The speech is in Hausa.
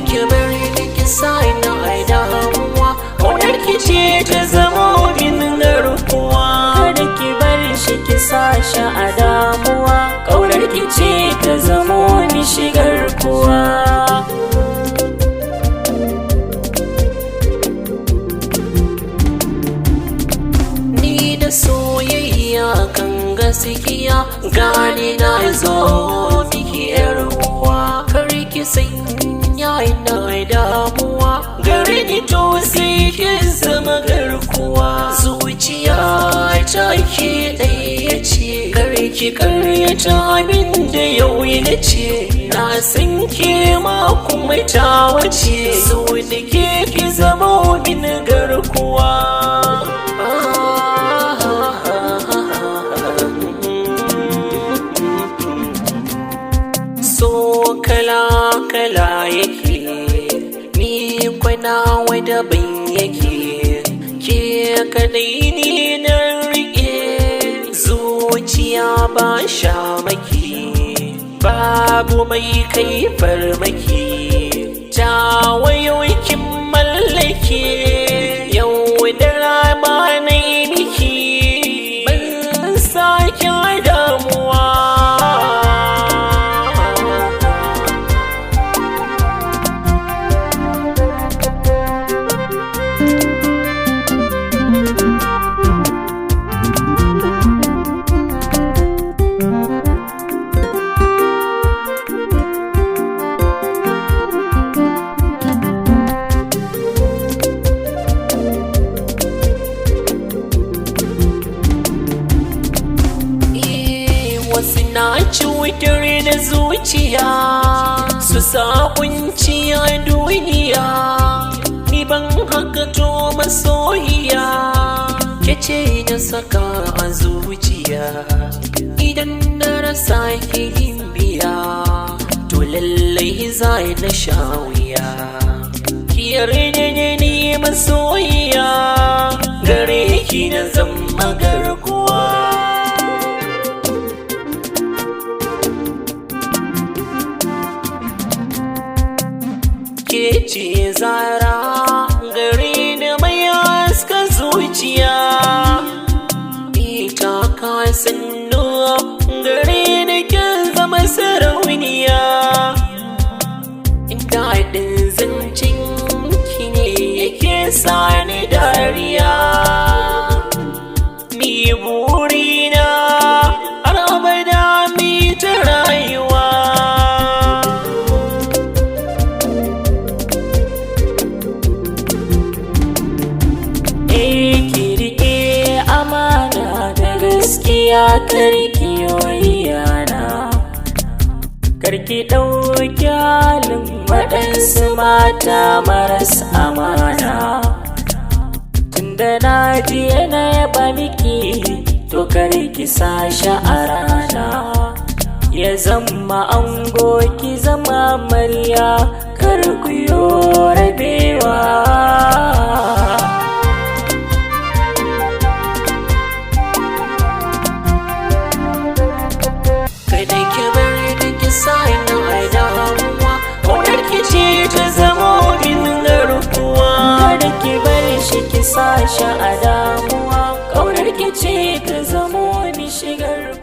ki bari da ki sa ina a damuwa, ƙaunar ki ce ta zamo min garkuwa. Kada ki bari shi ki sa shi a damuwa, ƙaunar ki ce ta zamo mishi garkuwa. Ni da soyayya kan gaskiya gani na zo biki yar uwa, kar ki sanya ina damuwa, gare ni to sai ki zama garkuwa. Zuciya ta ke ɗaya ce, kar ki karyata abin da yau na ce, na san ke ma kuma ta wace, so da ke ki zama min garkuwa. So kala-kala yake, ni kwana wada ban yake, ke kadai ni na rike, zuciya ba shamaki, babu mai kai farmaki, ta wayoyin mallake, yau da rama na yi miki, ban sake damuwa. Wasu na cutar da zuciya, su sa kunci a duniya, ni ban haka to masoyiya, ke ce na saka a zuciya, idan na rasa ki biya, to lallai za na sha wuya. Ki yarda da ni masoyiya, gare ki na zama garkuwa. Ke ce zara gare ni mai haska zuciya, ita ka sannu gare ni kin zama sarauniya, daɗin zancen ki ne yake sani dariya, ni burina har abada mi ta rayuwa. Gaskiya karki yoyana, karki ɗauki halin waɗansu mata maras amana, tunda na ji yana yaba miki, to karki sa shi a rana, ya zama ango ki zama amarya, kar ku yo rabewa. Sa shi a damuwa, ƙaunar ki ce ta zamo ni shigar